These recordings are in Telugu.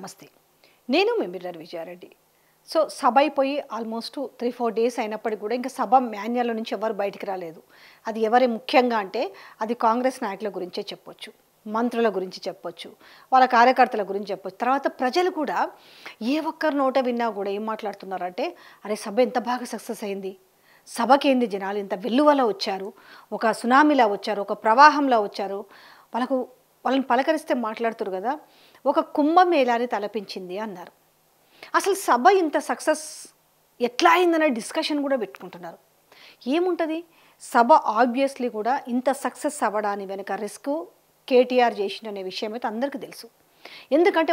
నమస్తే. నేను మీ మిర్రర్ విజయారెడ్డి. సో, సభ అయిపోయి ఆల్మోస్ట్ 3-4 డేస్ అయినప్పటికి కూడా ఇంకా సభ మాన్యువల్ నుంచి ఎవరు బయటికి రాలేదు. అది ఎవరి ముఖ్యంగా అంటే అది కాంగ్రెస్ నాయకుల గురించే చెప్పొచ్చు. మంత్రుల గురించి చెప్పొచ్చు. వాళ్ళ కార్యకర్తల గురించి చెప్పొచ్చు. తర్వాత ప్రజలు కూడా ఏ ఒక్కరి నోట విన్నా కూడా ఏం మాట్లాడుతున్నారంటే, అరే సభ ఎంత బాగా సక్సెస్ అయింది. సభకేంది జనాలు ఇంత వెల్లువలా వచ్చారు. ఒక సునామీలా వచ్చారు. ఒక ప్రవాహంలా వచ్చారు. వాళ్ళని పలకరిస్తే మాట్లాడుతారు కదా, ఒక కుంభమేళాని తలపించింది అన్నారు. అసలు సభ ఇంత సక్సెస్ ఎట్లా అయిందనే డిస్కషన్ కూడా పెట్టుకుంటున్నారు. ఏముంటుంది సభ ఆబ్వియస్లీ కూడా ఇంత సక్సెస్ అవ్వడానికి వెనుక రిస్క్ కేటీఆర్ చేసిందనే విషయం అయితే అందరికీ తెలుసు. ఎందుకంటే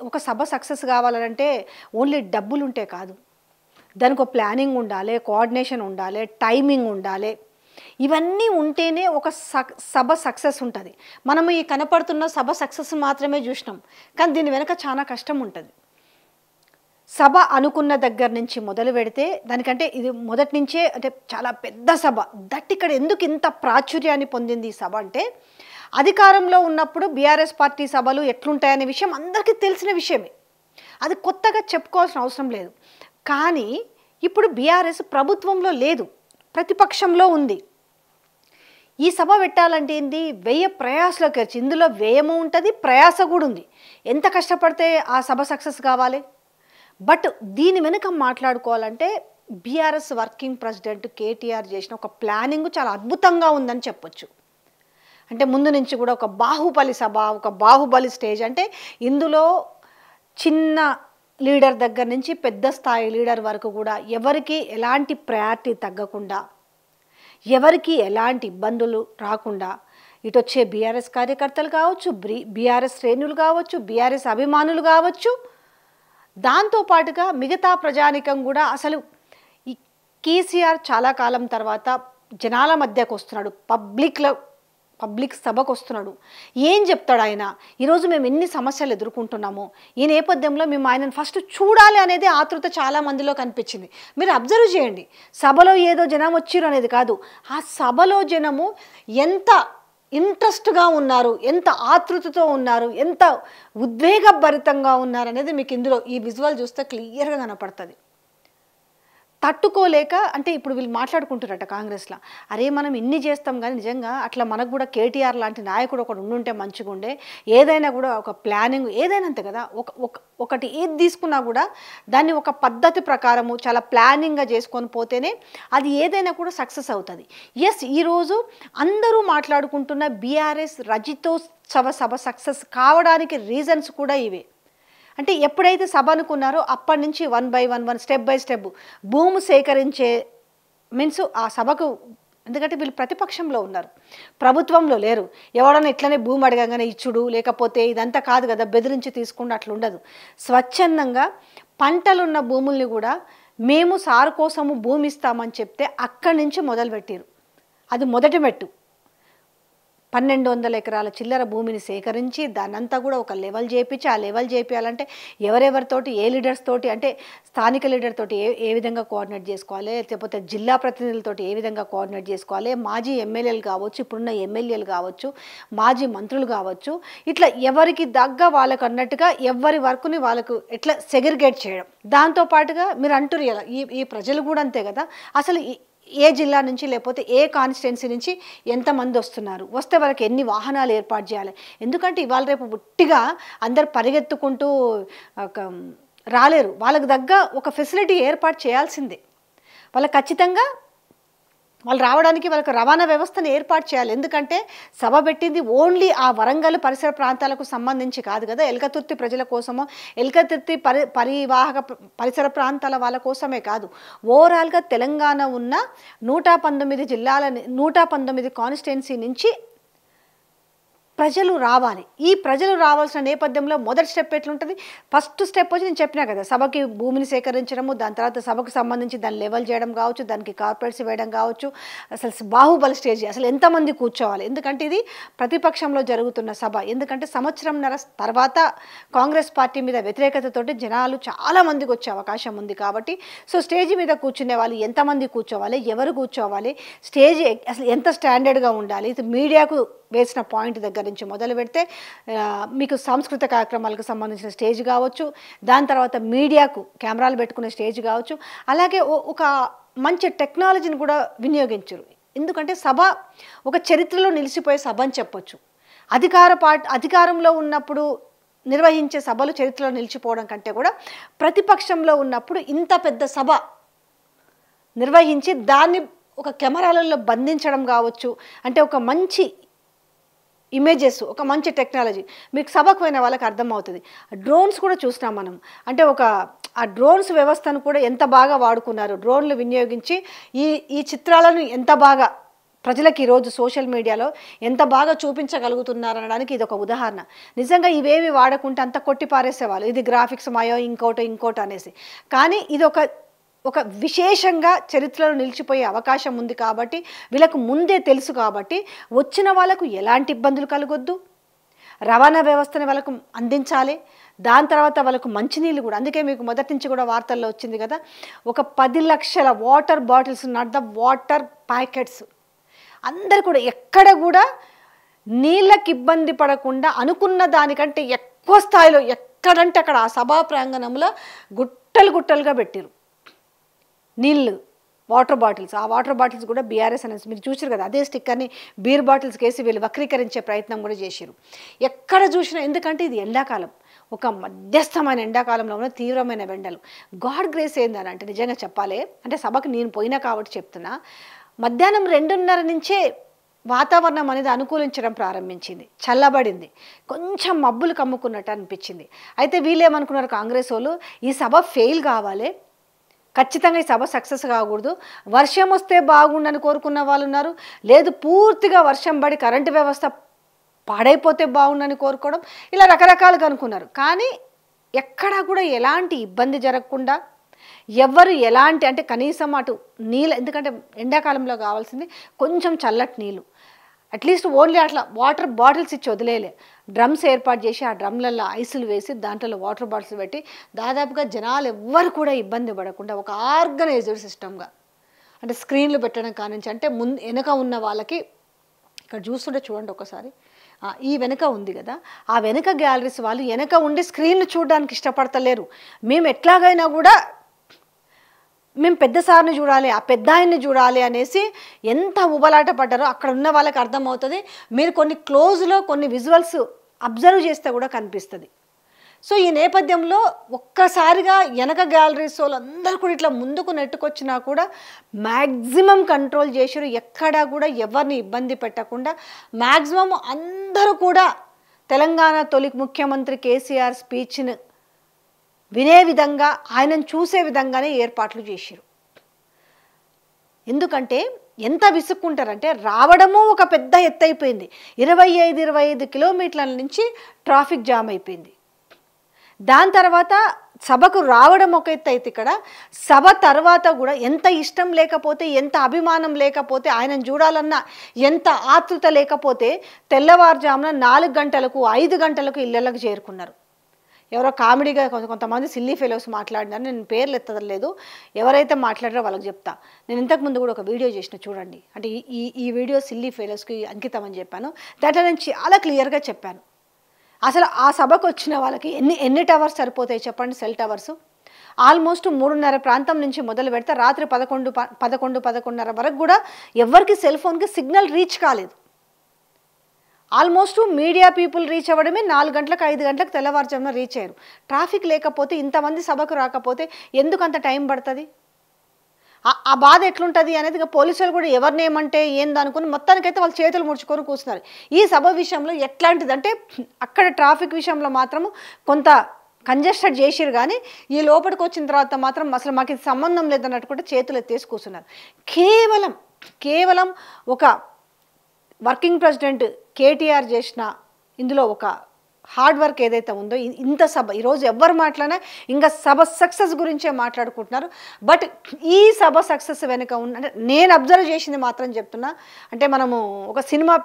ఒక సభ సక్సెస్ కావాలంటే ఓన్లీ డబ్బులు ఉంటే కాదు, దానికి ఒక ప్లానింగ్ ఉండాలి, కోఆర్డినేషన్ ఉండాలి, టైమింగ్ ఉండాలి. ఇవన్నీ ఉంటేనే ఒక సభ సక్సెస్ ఉంటుంది. మనం ఈ కనపడుతున్న సభ సక్సెస్ మాత్రమే చూసినాం, కానీ దీని వెనక చాలా కష్టం ఉంటుంది. సభ అనుకున్న దగ్గర నుంచి మొదలు పెడితే దానికంటే ఇది మొదటి నుంచే అంటే చాలా పెద్ద సభ. ఇక్కడ ఎందుకు ఇంత ప్రాచుర్యాన్ని పొందింది ఈ సభ అంటే, అధికారంలో ఉన్నప్పుడు బీఆర్ఎస్ పార్టీ సభలు ఎట్లుంటాయనే విషయం అందరికీ తెలిసిన విషయమే. అది కొత్తగా చెప్పుకోవాల్సిన అవసరం లేదు. కానీ ఇప్పుడు బీఆర్ఎస్ ప్రభుత్వంలో లేదు, ప్రతిపక్షంలో ఉంది. ఈ సభ పెట్టాలంటే ఏంది, వ్యయ ప్రయాసలోకి వచ్చి ఇందులో వ్యయము ఉంటుంది, ప్రయాస కూడా ఉంది. ఎంత కష్టపడితే ఆ సభ సక్సెస్ కావాలి. బట్ దీని వెనుక మాట్లాడుకోవాలంటే బీఆర్ఎస్ వర్కింగ్ ప్రెసిడెంట్ కేటీఆర్ చేసిన ఒక ప్లానింగ్ చాలా అద్భుతంగా ఉందని చెప్పొచ్చు. అంటే ముందు నుంచి కూడా ఒక బాహుబలి సభ, ఒక బాహుబలి స్టేజ్. అంటే ఇందులో చిన్న లీడర్ దగ్గర నుంచి పెద్ద స్థాయి లీడర్ వరకు కూడా ఎవరికి ఎలాంటి ప్రయారిటీ తగ్గకుండా, ఎవరికి ఎలాంటి ఇబ్బందులు రాకుండా, ఇటు వచ్చే బీఆర్ఎస్ కార్యకర్తలు కావచ్చు, బీఆర్ఎస్ శ్రేణులు కావచ్చు, బీఆర్ఎస్ అభిమానులు కావచ్చు, దాంతోపాటుగా మిగతా ప్రజానికం కూడా అసలు ఈ కేసీఆర్ చాలా కాలం తర్వాత జనాల మధ్యకు వస్తున్నాడు, పబ్లిక్ సభకు వస్తున్నాడు. ఏం చెప్తాడు ఆయన, ఈరోజు మేము ఎన్ని సమస్యలు ఎదుర్కొంటున్నామో, ఈ నేపథ్యంలో మేము ఆయనను ఫస్ట్ చూడాలి అనేది ఆతృత చాలా మందిలో కనిపించింది. మీరు అబ్జర్వ్ చేయండి, సభలో ఏదో జనం వచ్చిరు అనేది కాదు, ఆ సభలో జనము ఎంత ఇంట్రెస్ట్గా ఉన్నారు, ఎంత ఆతృతతో ఉన్నారు, ఎంత ఉద్వేగభరితంగా ఉన్నారు అనేది మీకు ఇందులో ఈ విజువల్ చూస్తే క్లియర్గా కనపడుతుంది. తట్టుకోలేక అంటే ఇప్పుడు వీళ్ళు మాట్లాడుకుంటారట కాంగ్రెస్లో, అరే మనం ఇన్ని చేస్తాం కానీ నిజంగా అట్లా మనకు కూడా కేటీఆర్ లాంటి నాయకుడు ఒకడు ఉండుంటే మంచిగా ఉండే, ఏదైనా కూడా ఒక ప్లానింగ్ ఏదైనా అంతే కదా, ఒకటి ఏది తీసుకున్నా కూడా దాన్ని ఒక పద్ధతి ప్రకారము చాలా ప్లానింగ్గా చేసుకొని పోతేనే అది ఏదైనా కూడా సక్సెస్ అవుతుంది. ఎస్, ఈరోజు అందరూ మాట్లాడుకుంటున్న బీఆర్ఎస్ రజతోత్సవ సభ సక్సెస్ కావడానికి రీజన్స్ కూడా ఇవే. అంటే ఎప్పుడైతే సభ అనుకున్నారో అప్పటి నుంచి 1 by 1 స్టెప్ బై స్టెప్ భూమి సేకరించే మీన్స్ ఆ సభకు, ఎందుకంటే వీళ్ళు ప్రతిపక్షంలో ఉన్నారు, ప్రభుత్వంలో లేరు. ఎవడన్నా ఇట్లనే భూమి అడగగానే ఇచ్చుడు లేకపోతే ఇదంతా కాదు కదా, బెదిరించి తీసుకుండా అట్లా ఉండదు. స్వచ్ఛందంగా పంటలున్న భూముల్ని కూడా మేము సారు కోసము భూమి ఇస్తామని చెప్తే అక్కడి నుంచి మొదలుపెట్టారు. అది మొదటి మెట్టు. 1200 ఎకరాల చిల్లర భూమిని సేకరించి దాన్నంతా కూడా ఒక లెవెల్ చేయించి, ఆ లెవెల్ చేయించాలంటే ఎవరెవరితోటి ఏ లీడర్స్ తోటి అంటే స్థానిక లీడర్ తోటి ఏ విధంగా కోఆర్డినేట్ చేసుకోవాలి, లేకపోతే జిల్లా ప్రతినిధులతోటి ఏ విధంగా కోఆర్డినేట్ చేసుకోవాలి, మాజీ ఎమ్మెల్యేలు కావచ్చు, ఇప్పుడున్న ఎమ్మెల్యేలు కావచ్చు, మాజీ మంత్రులు కావచ్చు, ఇట్లా ఎవరికి దగ్గ వాళ్ళకు అన్నట్టుగా ఎవరి వర్క్ని వాళ్ళకు ఎట్లా సెగ్రిగేట్ చేయడం. దాంతోపాటుగా మీరు అంటారు ఇలా ఈ ప్రజలు కూడా అంతే కదా, అసలు ఏ జిల్లా నుంచి లేకపోతే ఏ కాన్స్టిట్యున్సీ నుంచి ఎంతమంది వస్తున్నారు, వస్తే వాళ్ళకి ఎన్ని వాహనాలు ఏర్పాటు చేయాలి. ఎందుకంటే ఇవాళ రేపు బుట్టిగా అందరు పరిగెత్తుకుంటూ రాలేరు, వాళ్ళకి దగ్గర ఒక ఫెసిలిటీ ఏర్పాటు చేయాల్సిందే. వాళ్ళకి ఖచ్చితంగా వాళ్ళు రావడానికి వాళ్ళకి రవాణా వ్యవస్థను ఏర్పాటు చేయాలి. ఎందుకంటే సభ పెట్టింది ఓన్లీ ఆ వరంగల్ పరిసర ప్రాంతాలకు సంబంధించి కాదు కదా, ఎల్కతుర్తి ప్రజల కోసమో ఎల్కతుర్తి పరివాహక పరిసర ప్రాంతాల వాళ్ళ కోసమే కాదు, ఓవరాల్గా తెలంగాణ ఉన్న 119 జిల్లాల 119 కాన్స్టిట్యున్సీ నుంచి ప్రజలు రావాలి. ఈ ప్రజలు రావాల్సిన నేపథ్యంలో మొదటి స్టెప్ ఎట్లుంటుంది, ఫస్ట్ స్టెప్ వచ్చి నేను చెప్పినా కదా, సభకి భూమిని సేకరించడము, దాని తర్వాత సభకు సంబంధించి దాన్ని లెవెల్ చేయడం కావచ్చు, దానికి కార్పొరేట్స్ వేయడం కావచ్చు, అసలు బాహుబలి స్టేజ్ అసలు ఎంతమంది కూర్చోవాలి. ఎందుకంటే ఇది ప్రతిపక్షంలో జరుగుతున్న సభ. ఎందుకంటే సంవత్సరంన్నర తర్వాత కాంగ్రెస్ పార్టీ మీద వ్యతిరేకతతోటి జనాలు చాలామందికి వచ్చే అవకాశం ఉంది కాబట్టి, సో స్టేజ్ మీద కూర్చునే వాళ్ళు ఎంతమంది కూర్చోవాలి, ఎవరు కూర్చోవాలి, స్టేజ్ అసలు ఎంత స్టాండర్డ్గా ఉండాలి, ఇది మీడియాకు వేసిన పాయింట్ దగ్గర నుంచి మొదలు పెడితే మీకు సాంస్కృతిక కార్యక్రమాలకు సంబంధించిన స్టేజ్ కావచ్చు, దాని తర్వాత మీడియాకు కెమెరాలు పెట్టుకునే స్టేజ్ కావచ్చు, అలాగే ఒక మంచి టెక్నాలజీని కూడా వినియోగించరు. ఎందుకంటే సభ ఒక చరిత్రలో నిలిచిపోయే సభ అని చెప్పొచ్చు. అధికారంలో ఉన్నప్పుడు నిర్వహించే సభలు చరిత్రలో నిలిచిపోవడం కంటే కూడా ప్రతిపక్షంలో ఉన్నప్పుడు ఇంత పెద్ద సభ నిర్వహించి దాన్ని ఒక కెమెరాలలో బంధించడం కావచ్చు, అంటే ఒక మంచి ఇమేజెస్, ఒక మంచి టెక్నాలజీ మీకు సభకు పోయిన వాళ్ళకి అర్థమవుతుంది. డ్రోన్స్ కూడా చూసినాం మనం. అంటే ఆ డ్రోన్స్ వ్యవస్థను కూడా ఎంత బాగా వాడుకున్నారు, డ్రోన్లు వినియోగించి ఈ చిత్రాలను ఎంత బాగా ప్రజలకు ఈరోజు సోషల్ మీడియాలో ఎంత బాగా చూపించగలుగుతున్నారు అనడానికి ఇది ఒక ఉదాహరణ. నిజంగా ఇవేవి వాడకుంటే అంత కొట్టి పారేసేవాళ్ళు, ఇది గ్రాఫిక్స్ మాయో ఇంకోటో అనేసి. కానీ ఇది ఒక విశేషంగా చరిత్రలో నిలిచిపోయే అవకాశం ఉంది కాబట్టి, వీళ్ళకు ముందే తెలుసు కాబట్టి వచ్చిన వాళ్ళకు ఎలాంటి ఇబ్బందులు కలగొద్దు, రవాణా వ్యవస్థని వాళ్ళకు అందించాలి, దాని తర్వాత వాళ్ళకు మంచినీళ్ళు కూడా. అందుకే మీకు మొదటి నుంచి కూడా వార్తల్లో వచ్చింది కదా, ఒక 10 లక్షల water bottles, not the water packets, అందరు కూడా ఎక్కడ కూడా నీళ్ళకి ఇబ్బంది పడకుండా అనుకున్న దానికంటే ఎక్కువ స్థాయిలో ఎక్కడంటే అక్కడ ఆ సభా ప్రాంగణంలో గుట్టలుగా పెట్టారు నీళ్ళు, వాటర్ బాటిల్స్. ఆ వాటర్ బాటిల్స్ కూడా బీఆర్ఎస్ అనేసి మీరు చూసారు కదా, అదే స్టిక్కర్ని బీర్ బాటిల్స్కి వేసి వీళ్ళు వక్రీకరించే ప్రయత్నం కూడా చేశారు ఎక్కడ చూసినా. ఎందుకంటే ఇది ఎండాకాలం, ఒక మధ్యస్థమైన ఎండాకాలంలో ఉన్న తీవ్రమైన ఎండలు. గాడ్ గ్రేస్ ఏందని అంటే నిజంగా చెప్పాలి అంటే సభకు నేను పోయినా కాబట్టి చెప్తున్నా, మధ్యాహ్నం 2:30 నుంచే వాతావరణం అనేది అనుకూలించడం ప్రారంభించింది, చల్లబడింది, కొంచెం మబ్బులు కమ్ముకున్నట్టు అనిపించింది. అయితే వీళ్ళేమనుకున్నారు కాంగ్రెస్ వాళ్ళు, ఈ సభ ఫెయిల్ కావాలి, ఖచ్చితంగా ఈ సభ సక్సెస్ కాకూడదు, వర్షం వస్తే బాగుండని కోరుకున్న వాళ్ళు ఉన్నారు, లేదు పూర్తిగా వర్షం పడి కరెంటు వ్యవస్థ పాడైపోతే బాగుండని కోరుకోవడం, ఇలా రకరకాలుగా అనుకున్నారు. కానీ ఎక్కడా కూడా ఎలాంటి ఇబ్బంది జరగకుండా ఎవరు ఎలాంటి అంటే కనీసం అటు నీళ్ళు, ఎందుకంటే ఎండాకాలంలో కావాల్సింది కొంచెం చల్లటి నీళ్ళు, అట్లీస్ట్ ఓన్లీ అట్లా వాటర్ బాటిల్స్ ఇచ్చి వదిలేలే, డ్రమ్స్ ఏర్పాటు చేసి ఆ డ్రమ్లలో ఐసులు వేసి దాంట్లో వాటర్ బాటిల్స్ పెట్టి దాదాపుగా జనాలు ఎవ్వరు కూడా ఇబ్బంది పడకుండా ఒక ఆర్గనైజ్డ్ సిస్టమ్గా, అంటే స్క్రీన్లు పెట్టడం కానించి, అంటే వెనక ఉన్న వాళ్ళకి ఇక్కడ చూస్తుంటే చూడండి ఒకసారి, ఈ వెనక ఉంది కదా, ఆ వెనక గ్యాలరీస్ వాళ్ళు వెనక ఉండి స్క్రీన్లు చూడడానికి ఇష్టపడతలేరు. మేము ఎట్లాగైనా కూడా మేము పెద్ద సార్ని చూడాలి, ఆ పెద్ద ఆయన్ని చూడాలి అనేసి ఎంత ఉబలాట పడ్డారో అక్కడ ఉన్న వాళ్ళకి అర్థమవుతుంది. మీరు కొన్ని క్లోజ్లో కొన్ని విజువల్స్ అబ్జర్వ్ చేస్తే కూడా కనిపిస్తుంది. సో ఈ నేపథ్యంలో ఒక్కసారిగా వెనక గ్యాలరీస్ వాళ్ళు అందరూ కూడా ఇట్లా ముందుకు నెట్టుకొచ్చినా కూడా మ్యాక్సిమం కంట్రోల్ చేసారు, ఎక్కడా కూడా ఎవరిని ఇబ్బంది పెట్టకుండా. మ్యాక్సిమం అందరూ కూడా తెలంగాణ తొలి ముఖ్యమంత్రి కేసీఆర్ స్పీచ్ని వినే విధంగా, ఆయనను చూసే విధంగానే ఏర్పాట్లు చేశారు. ఎందుకంటే ఎంత విసుక్కుంటారంటే రావడము ఒక పెద్ద ఎత్తు అయిపోయింది, 25 కిలోమీటర్ల నుంచి ట్రాఫిక్ జామ్ అయిపోయింది. దాని తర్వాత సభకు రావడం ఒక ఎత్తు అయితే, ఇక్కడ సభ తర్వాత కూడా ఎంత ఇష్టం లేకపోతే, ఎంత అభిమానం లేకపోతే, ఆయనను చూడాలన్న ఎంత ఆతృత లేకపోతే తెల్లవారుజామున 4 గంటలకు 5 గంటలకు ఇళ్ళకు చేరుకున్నారు. ఎవరో కామెడీగా కొంతమంది సిల్లీ ఫెలోస్ మాట్లాడినారు, నేను పేర్లు ఎత్తలేదు, ఎవరైతే మాట్లాడారో వాళ్ళకి చెప్తా. నేను ఇంతకుముందు కూడా ఒక వీడియో చేసిన చూడండి, అంటే ఈ వీడియో సిల్లీ ఫెలోస్కి అంకితం అని చెప్పాను. దాంట్లో నేను చాలా క్లియర్గా చెప్పాను, అసలు ఆ సభకు వచ్చిన వాళ్ళకి ఎన్ని టవర్స్ సరిపోతాయి చెప్పండి, సెల్ టవర్స్. ఆల్మోస్ట్ 3:30 ప్రాంతం నుంచి మొదలు పెడితే రాత్రి 11:30 వరకు కూడా ఎవరికి సెల్ ఫోన్కి సిగ్నల్ రీచ్ కాలేదు. ఆల్మోస్ట్ మీడియా పీపుల్ రీచ్ అవ్వడమే 4 గంటలకు 5 గంటలకు తెల్లవారుజామున రీచ్ అయ్యారు. ట్రాఫిక్ లేకపోతే, ఇంతమంది సభకు రాకపోతే ఎందుకు అంత టైం పడుతుంది? ఆ బాధ ఎట్లుంటుంది అనేది పోలీసులు కూడా ఎవరిని ఏమంటే ఏందనుకుని మొత్తానికైతే వాళ్ళు చేతులు ముడుచుకొని కూర్చున్నారు. ఈ సభ విషయంలో ఎట్లాంటిది అంటే అక్కడ ట్రాఫిక్ విషయంలో మాత్రము కొంత కంజెస్టెడ్ చేసిరు, కానీ ఈ లోపలికి వచ్చిన తర్వాత మాత్రం అసలు మాకు ఇది సంబంధం లేదన్నట్టు కూడా చేతులు ఎత్తేసి కూర్చున్నారు. కేవలం ఒక వర్కింగ్ ప్రెసిడెంట్ కేటీఆర్ చేసిన ఇందులో ఒక హార్డ్ వర్క్ ఏదైతే ఉందో, ఇంత సభ ఈరోజు ఎవరు మాట్లాడినా ఇంకా సభ సక్సెస్ గురించే మాట్లాడుకుంటున్నారు. బట్ ఈ సభ సక్సెస్ వెనుక ఉన్న, అంటే నేను అబ్జర్వ్ చేసింది మాత్రం చెప్తున్నా, అంటే మనము ఒక సినిమా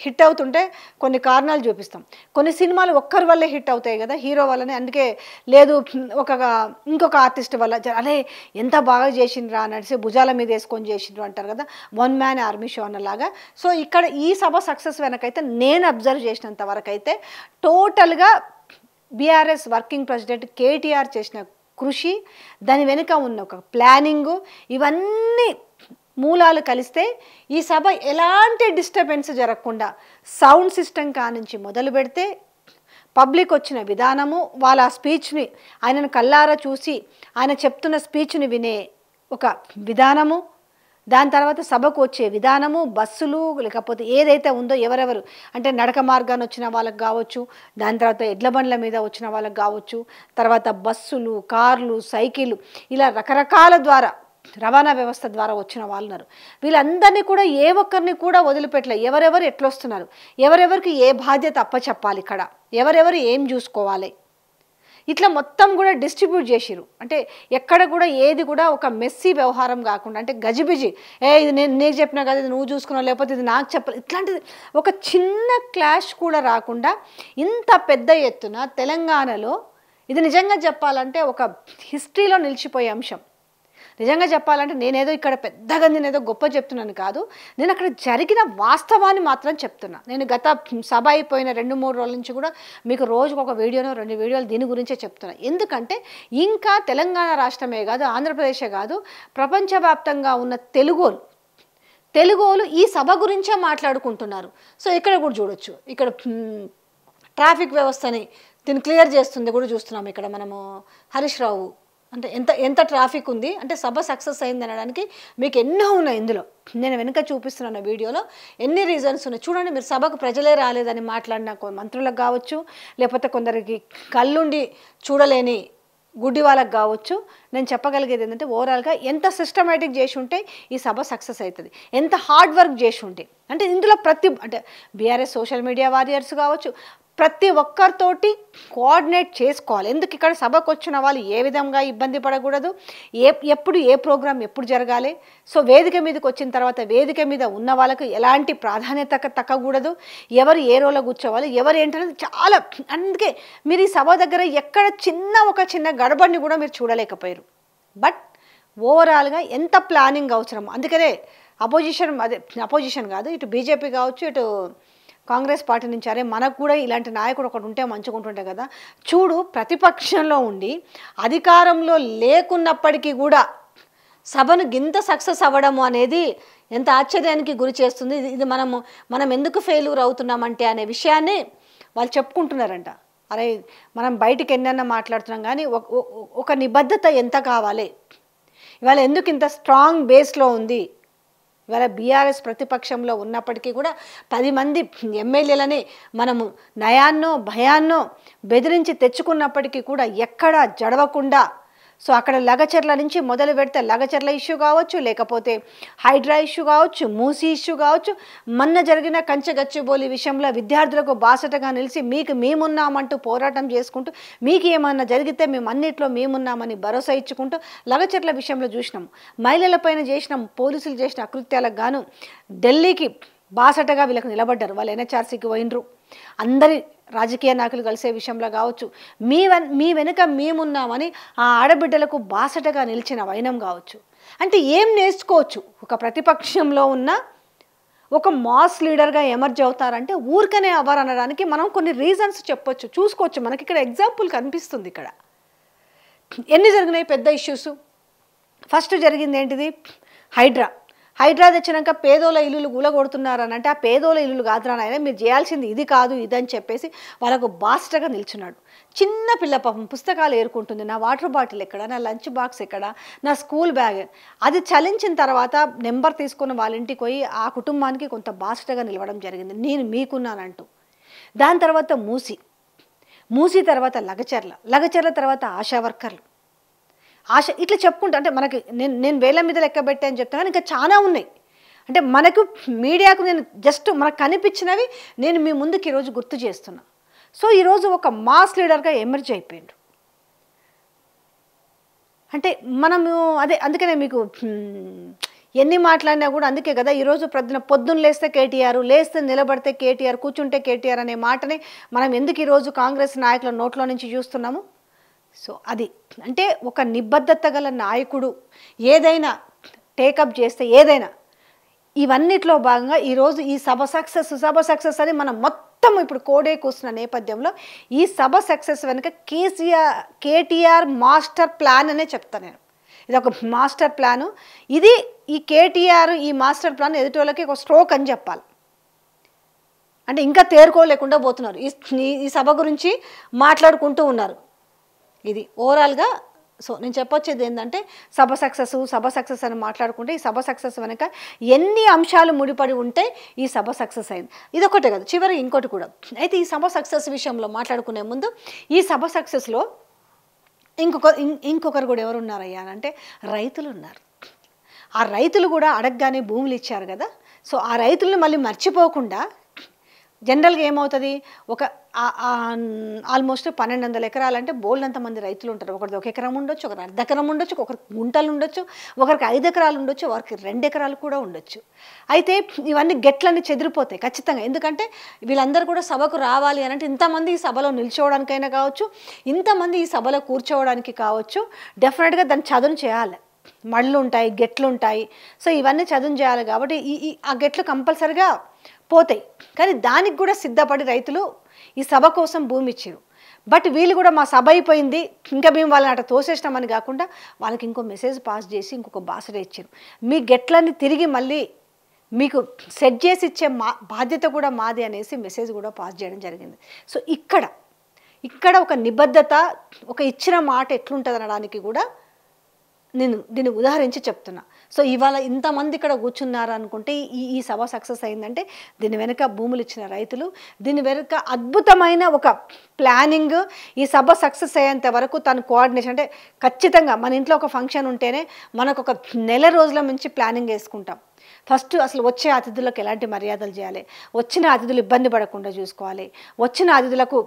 హిట్ అవుతుంటే కొన్ని కారణాలు చూపిస్తాం. కొన్ని సినిమాలు ఒక్కరి వల్లే హిట్ అవుతాయి కదా, హీరో వల్లనే. అందుకే లేదు ఇంకొక ఆర్టిస్ట్ వల్ల అరే ఎంత బాగా చేసిండ్రా అనేసి భుజాల మీద వేసుకొని చేసిండ్రు అంటారు కదా, వన్ మ్యాన్ ఆర్మీ షో అన్నలాగా. సో ఇక్కడ ఈ సభ సక్సెస్ వెనకైతే నేను అబ్జర్వ్ చేసినంత వరకు అయితే టోటల్గా బీఆర్ఎస్ వర్కింగ్ ప్రెసిడెంట్ కేటీఆర్ చేసిన కృషి, దాని వెనుక ఉన్న ఒక ప్లానింగు, ఇవన్నీ మూలాలు కలిస్తే ఈ సభ ఎలాంటి డిస్టర్బెన్స్ జరగకుండా సౌండ్ సిస్టమ్ కానుంచి మొదలు పెడితే పబ్లిక్ వచ్చిన విధానము, వాళ్ళ స్పీచ్ని ఆయనను కల్లారా చూసి ఆయన చెప్తున్న స్పీచ్ని వినే ఒక విధానము, దాని తర్వాత సభకు వచ్చే విధానము, బస్సులు లేకపోతే ఏదైతే ఉందో ఎవరెవరు అంటే నడక మార్గాన్ని వచ్చిన వాళ్ళకి కావచ్చు, దాని తర్వాత ఎడ్ల బండ్ల మీద వచ్చిన వాళ్ళకి కావచ్చు, తర్వాత బస్సులు, కార్లు, సైకిళ్ళు, ఇలా రకరకాల ద్వారా రవాణా వ్యవస్థ ద్వారా వచ్చిన వాళ్ళు ఉన్నారు. వీళ్ళందరినీ కూడా ఏ ఒక్కరిని కూడా వదిలిపెట్టలే. ఎవరెవరు ఎట్లొస్తున్నారు, ఎవరెవరికి ఏ బాధ్యత అప్పచెప్పాలి, ఇక్కడ ఎవరెవరు ఏం చూసుకోవాలి, ఇట్లా మొత్తం కూడా డిస్ట్రిబ్యూట్ చేసిరు. అంటే ఎక్కడ కూడా ఏది కూడా ఒక మెస్సీ వ్యవహారం కాకుండా, అంటే గజిబిజి ఇది నేను నీకు చెప్పినా కదా, ఇది నువ్వు చూసుకున్నావు, లేకపోతే ఇది నాకు చెప్పాలి, ఇట్లాంటిది ఒక చిన్న క్లాష్ కూడా రాకుండా ఇంత పెద్ద ఎత్తున తెలంగాణలో ఇది నిజంగా చెప్పాలంటే ఒక హిస్టరీలో నిలిచిపోయే అంశం. నిజంగా చెప్పాలంటే నేనేదో ఇక్కడ పెద్దగా నేనేదో గొప్ప చెప్తున్నాను కాదు, నేను అక్కడ జరిగిన వాస్తవాన్ని మాత్రం చెప్తున్నా. నేను గత సభ అయిపోయిన 2-3 రోజుల నుంచి కూడా మీకు రోజుకు ఒక వీడియోనో 2 వీడియోలు దీని గురించే చెప్తున్నా. ఎందుకంటే ఇంకా తెలంగాణ రాష్ట్రమే కాదు, ఆంధ్రప్రదేశే కాదు, ప్రపంచవ్యాప్తంగా ఉన్న తెలుగోలు ఈ సభ గురించే మాట్లాడుకుంటున్నారు. సో ఇక్కడ కూడా చూడొచ్చు, ఇక్కడ ట్రాఫిక్ వ్యవస్థని దీన్ని క్లియర్ చేస్తుంది కూడా చూస్తున్నాం. ఇక్కడ మనము హరీష్ రావు అంటే ఎంత ట్రాఫిక్ ఉంది అంటే సభ సక్సెస్ అయింది అనడానికి మీకు ఎన్నో ఉన్నాయి. ఇందులో నేను వెనుక చూపిస్తున్నాను వీడియోలో ఎన్ని రీజన్స్ ఉన్నాయి చూడండి. మీరు సభకు ప్రజలే రాలేదని మాట్లాడిన మంత్రులకు కావచ్చు, లేకపోతే కొందరికి కళ్ళుండి చూడలేని గుడ్డి వాళ్ళకి కావచ్చు, నేను చెప్పగలిగేది ఏంటంటే ఓవరాల్గా ఎంత సిస్టమేటిక్ చేసి ఉంటే ఈ సభ సక్సెస్ అవుతుంది, ఎంత హార్డ్ వర్క్ చేసి ఉంటే. అంటే ఇందులో అంటే బీఆర్ఎస్ సోషల్ మీడియా వారియర్స్ కావచ్చు, ప్రతి ఒక్కరితోటి కోఆర్డినేట్ చేసుకోవాలి. ఎందుకు ఇక్కడ సభకు వచ్చిన వాళ్ళు ఏ విధంగా ఇబ్బంది పడకూడదు, ఎప్పుడు ఏ ప్రోగ్రాం ఎప్పుడు జరగాలి, సో వేదిక మీదకి వచ్చిన తర్వాత వేదిక మీద ఉన్న వాళ్ళకు ఎలాంటి ప్రాధాన్యత తగ్గకూడదు, ఎవరు ఏ రోలో కూర్చోవాలి, ఎవరు ఏంటనేది చాలా. అందుకే మీరు ఈ సభ దగ్గర ఎక్కడ ఒక చిన్న గడబడిని కూడా మీరు చూడలేకపోయారు. బట్ ఓవరాల్గా ఎంత ప్లానింగ్ అవసరం. అందుకనే అపోజిషన్ కాదు, ఇటు బీజేపీ కావచ్చు, ఇటు కాంగ్రెస్ పార్టీ నుంచి అరే మనకు కూడా ఇలాంటి నాయకుడు ఒకటి ఉంటే మంచిగా ఉంటుంటే కదా. చూడు, ప్రతిపక్షంలో ఉండి అధికారంలో లేకున్నప్పటికీ కూడా సభను గింత సక్సెస్ అవ్వడము అనేది ఎంత ఆశ్చర్యానికి గురి చేస్తుంది. ఇది మనం ఎందుకు ఫెయిల్యూర్ అవుతున్నామంటే అనే విషయాన్ని వాళ్ళు చెప్పుకుంటున్నారంట. అరే మనం బయటికి ఎన్నన్నా మాట్లాడుతున్నాం కానీ ఒక నిబద్ధత ఎంత కావాలి, ఇవాళ ఎందుకు ఇంత స్ట్రాంగ్ బేస్లో ఉంది. ఇవాళ బీఆర్ఎస్ ప్రతిపక్షంలో ఉన్నప్పటికీ కూడా 10 మంది ఎమ్మెల్యేలని మనము నయాన్నో భయాన్నో బెదిరించి తెచ్చుకున్నప్పటికీ కూడా ఎక్కడా జడవకుండా, సో అక్కడ లగచర్ల నుంచి మొదలు పెడితే లగచర్ల ఇష్యూ కావచ్చు, లేకపోతే హైడ్రా ఇష్యూ కావచ్చు, మూసీ ఇష్యూ కావచ్చు, మొన్న జరిగిన కంచెగచ్చిబౌలి విషయంలో విద్యార్థులకు బాసటగా నిలిచి మీకు మేమున్నామంటూ పోరాటం చేసుకుంటూ, మీకు ఏమన్నా జరిగితే మేము అన్నిట్లో మేమున్నామని భరోసా ఇచ్చుకుంటూ లగచర్ల విషయంలో చూసినాం. మహిళలపైన చేసినాం, పోలీసులు చేసిన అకృత్యాలకు గాను ఢిల్లీకి బాసటగా వీళ్ళకి నిలబడ్డారు. వాళ్ళు ఎన్హెచ్ఆర్సీకి పోయినరు. అందరి రాజకీయ నాయకులు కలిసే విషయంలో కావచ్చు, మీ వెనుక మేమున్నామని ఆ ఆడబిడ్డలకు బాసటగా నిలిచిన వైనం కావచ్చు. అంటే ఏం నేర్చుకోవచ్చు, ఒక ప్రతిపక్షంలో ఉన్న ఒక మాస్ లీడర్గా ఎమర్జ్ అవుతారంటే ఊరికనే అవ్వరు అనడానికి మనం కొన్ని రీజన్స్ చెప్పొచ్చు, చూసుకోవచ్చు. మనకి ఇక్కడ ఎగ్జాంపుల్ కనిపిస్తుంది. ఇక్కడ ఎన్ని జరిగినాయి పెద్ద ఇష్యూస్. ఫస్ట్ జరిగింది ఏంటిది, హైడ్రా తెచ్చినాక పేదోళ్ళ ఇల్లులు కూలగొడుతున్నారని అంటే ఆ పేదోళ్ళ ఇల్లులు కాదురా నాయన, మీరు చేయాల్సింది ఇది కాదు ఇదని చెప్పేసి వాళ్ళకు బాస్టగా నిల్చున్నాడు. చిన్న పిల్ల పాపం పుస్తకాలు ఏరుకుంటుంది, నా వాటర్ బాటిల్ ఎక్కడ, నా లంచ్ బాక్స్ ఎక్కడ, నా స్కూల్ బ్యాగ్, అది చలించిన తర్వాత నెంబర్ తీసుకుని వాళ్ళ ఇంటికి పోయి ఆ కుటుంబానికి కొంత బాస్టగా నిలవడం జరిగింది, నేను మీకున్నానంటూ. దాని తర్వాత మూసి తర్వాత లగచర్ల తర్వాత ఆశా వర్కర్లు, ఇట్లా చెప్పుకుంటా. అంటే మనకి నేను వేల మీద లెక్క పెట్టే అని చెప్తాను, ఇంకా చాలా ఉన్నాయి. అంటే మనకు మీడియాకు నేను జస్ట్ మనకు కనిపించినవి నేను మీ ముందుకు ఈరోజు గుర్తు చేస్తున్నా. సో ఈరోజు ఒక మాస్ లీడర్గా ఎమర్జ్ అయిపోయిండు. అంటే మనము అందుకనే మీకు ఎన్ని మాట్లాడినా కూడా అందుకే కదా ఈరోజు పొద్దున్న లేస్తే కేటీఆర్, లేస్తే నిలబడితే కేటీఆర్, కూర్చుంటే కేటీఆర్ అనే మాటని మనం ఎందుకు ఈరోజు కాంగ్రెస్ నాయకుల నోట్లో నుంచి చూస్తున్నాము? సో అది అంటే ఒక నిబద్ధత గల నాయకుడు ఏదైనా టేకప్ చేస్తే ఏదైనా ఇవన్నిట్లో భాగంగా ఈరోజు ఈ సభ సక్సెస్ అని మనం మొత్తం ఇప్పుడు కోడే కూస్తున్న నేపథ్యంలో ఈ సభ సక్సెస్ వెనుక కేటీఆర్ మాస్టర్ ప్లాన్ అనే చెప్తాను నేను. ఇది ఒక మాస్టర్ ప్లాను. ఇది ఈ కేటీఆర్ ఈ మాస్టర్ ప్లాన్ ఎదుటోళ్ళకి ఒక స్ట్రోక్ అని చెప్పాలి. అంటే ఇంకా తేరుకోలేకుండా పోతున్నారు. ఈ సభ గురించి మాట్లాడుకుంటూ ఉన్నారు. ఇది ఓవరాల్గా సో నేను చెప్పొచ్చేది ఏంటంటే సభ సక్సెస్ అని మాట్లాడుకుంటే ఈ సభ సక్సెస్ వెనక ఎన్ని అంశాలు ముడిపడి ఉంటే ఈ సభ సక్సెస్ అయింది. ఇదొకటే కాదు, చివరికి ఇంకోటి కూడా. అయితే ఈ సభ సక్సెస్ విషయంలో మాట్లాడుకునే ముందు ఈ సభ సక్సెస్లో ఇంకొకరు కూడా ఎవరు ఉన్నారయ్యా అంటే రైతులు ఉన్నారు. ఆ రైతులు కూడా అడగగానే భూములు ఇచ్చారు కదా. సో ఆ రైతులను మళ్ళీ మర్చిపోకుండా జనరల్గా ఏమవుతుంది, ఒక ఆల్మోస్ట్ 1200 ఎకరాలంటే బోల్డంత మంది రైతులు ఉంటారు. ఒకరికి 1 ఎకరం ఉండొచ్చు, ఒకరికి అర్ధ ఎకరం ఉండొచ్చు, ఒకరికి గుంటలు ఉండొచ్చు, ఒకరికి 5 ఎకరాలు ఉండొచ్చు, ఒకరికి 2 ఎకరాలు కూడా ఉండొచ్చు. అయితే ఇవన్నీ గెట్లన్నీ చెదిరిపోతాయి ఖచ్చితంగా. ఎందుకంటే వీళ్ళందరూ కూడా సభకు రావాలి అని అంటే ఇంతమంది ఈ సభలో నిల్చోవడానికైనా కావచ్చు, ఇంతమంది ఈ సభలో కూర్చోవడానికి కావచ్చు, డెఫినెట్గా దాన్ని చదును చేయాలి. మళ్ళు ఉంటాయి, గెట్లు ఉంటాయి. సో ఇవన్నీ చదును చేయాలి కాబట్టి ఆ గెట్లు కంపల్సరిగా పోతాయి. కానీ దానికి కూడా సిద్ధపడి రైతులు ఈ సభ కోసం భూమి ఇచ్చారు. బట్ వీళ్ళు కూడా మా సభ అయిపోయింది ఇంకా మేము వాళ్ళని అట్లా తోసేసినామని కాకుండా వాళ్ళకి ఇంకో మెసేజ్ పాస్ చేసి ఇంకొక బాసట ఇచ్చారు. మీ గెట్లన్నీ తిరిగి మళ్ళీ మీకు సెట్ చేసి ఇచ్చే బాధ్యత కూడా మాది అనేసి మెసేజ్ కూడా పాస్ చేయడం జరిగింది. సో ఇక్కడ ఒక నిబద్ధత, ఒక ఇచ్చిన మాట ఎట్లుంటుంది అనడానికి కూడా నేను దీన్ని ఉదాహరించి చెప్తున్నా. సో ఇవాళ ఇంతమంది ఇక్కడ కూర్చున్నారు అనుకుంటే ఈ సభ సక్సెస్ అయిందంటే దీని వెనుక భూములు ఇచ్చిన రైతులు, దీని వెనుక అద్భుతమైన ఒక ప్లానింగ్. ఈ సభ సక్సెస్ అయ్యేంత వరకు తను కోఆర్డినేషన్ అంటే ఖచ్చితంగా మన ఇంట్లో ఒక ఫంక్షన్ ఉంటేనే మనకు ఒక నెల రోజుల నుంచి ప్లానింగ్ వేసుకుంటాం. ఫస్ట్ అసలు వచ్చే అతిథులకు ఎలాంటి మర్యాదలు చేయాలి, వచ్చిన అతిథులు ఇబ్బంది పడకుండా చూసుకోవాలి, వచ్చిన అతిథులకు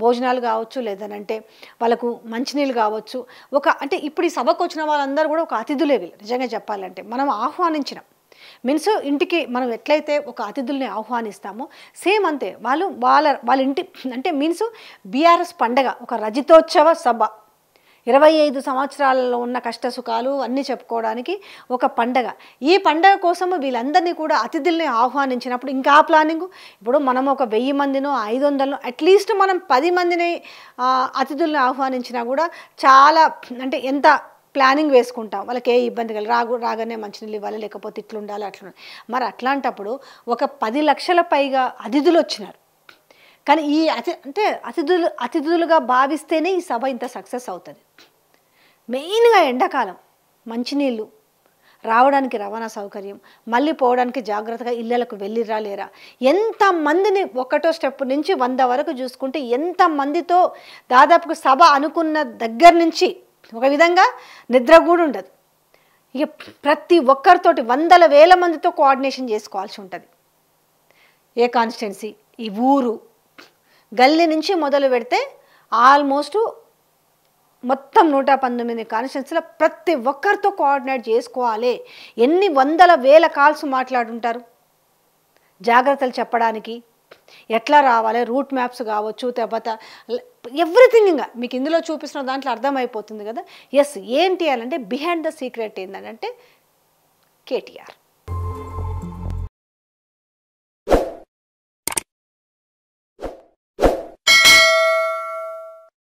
భోజనాలు కావచ్చు, లేదనంటే వాళ్ళకు మంచినీళ్ళు కావచ్చు. అంటే ఇప్పుడు ఈ సభకు వచ్చిన వాళ్ళందరూ కూడా ఒక అతిథులే. వీళ్ళు నిజంగా చెప్పాలంటే మనం ఆహ్వానించినాం మీన్స్ ఇంటికి మనం ఎట్లయితే ఒక అతిథుల్ని ఆహ్వానిస్తామో సేమ్ అంతే వాళ్ళ ఇంటి అంటే మీన్స్ బీఆర్ఎస్ పండగ, ఒక రజతోత్సవ సభ. 25 సంవత్సరాలలో ఉన్న కష్ట సుఖాలు అన్నీ చెప్పుకోవడానికి ఒక పండగ. ఈ పండగ కోసము వీళ్ళందరినీ కూడా అతిథుల్ని ఆహ్వానించినప్పుడు ఇంకా ప్లానింగ్. ఇప్పుడు మనం ఒక 1000 మందినో 500నో అట్లీస్ట్ మనం 10 మందిని అతిథుల్ని ఆహ్వానించినా కూడా చాలా అంటే ఎంత ప్లానింగ్ వేసుకుంటాం. వాళ్ళకి ఏ ఇబ్బంది కలి రాగానే మంచినీళ్ళు ఇవ్వాలి, లేకపోతే ఇట్లుండాలి అట్లా. మరి అట్లాంటప్పుడు ఒక 10 లక్షల పైగా అతిథులు వచ్చినారు. కానీ ఈ అతిథులుగా భావిస్తేనే ఈ సభ ఇంత సక్సెస్ అవుతుంది. మెయిన్గా ఎండాకాలం మంచినీళ్ళు, రావడానికి రవాణా సౌకర్యం, మళ్ళీ పోవడానికి జాగ్రత్తగా ఇళ్ళకు వెళ్ళిరా లేరా, ఎంతమందిని ఒకటో స్టెప్ నుంచి 100 వరకు చూసుకుంటే ఎంతమందితో దాదాపుగా సభ అనుకున్న దగ్గర నుంచి ఒక విధంగా నిద్ర కూడా ఉండదు. ఇక ప్రతి ఒక్కరితోటి వందల వేల మందితో కోఆర్డినేషన్ చేసుకోవాల్సి ఉంటుంది. ఏ కాన్స్టిట్యున్సీ, ఈ ఊరు, గల్లీ నుంచి మొదలు పెడితే ఆల్మోస్ట్ మొత్తం 119 కాన్స్టిట్యున్సీలో ప్రతి ఒక్కరితో కోఆర్డినేట్ చేసుకోవాలి. ఎన్ని వందల వేల కాల్స్ మాట్లాడుంటారు జాగ్రత్తలు చెప్పడానికి, ఎట్లా రావాలి, రూట్ మ్యాప్స్ కావచ్చు, తర్వాత ఎవ్రీథింగ్. ఇంకా మీకు ఇందులో చూపిస్తున్న దాంట్లో అర్థమైపోతుంది కదా. ఎస్ ఏంటి అంటే బిహైండ్ ద సీక్రెట్ ఏంటంటే కేటీఆర్.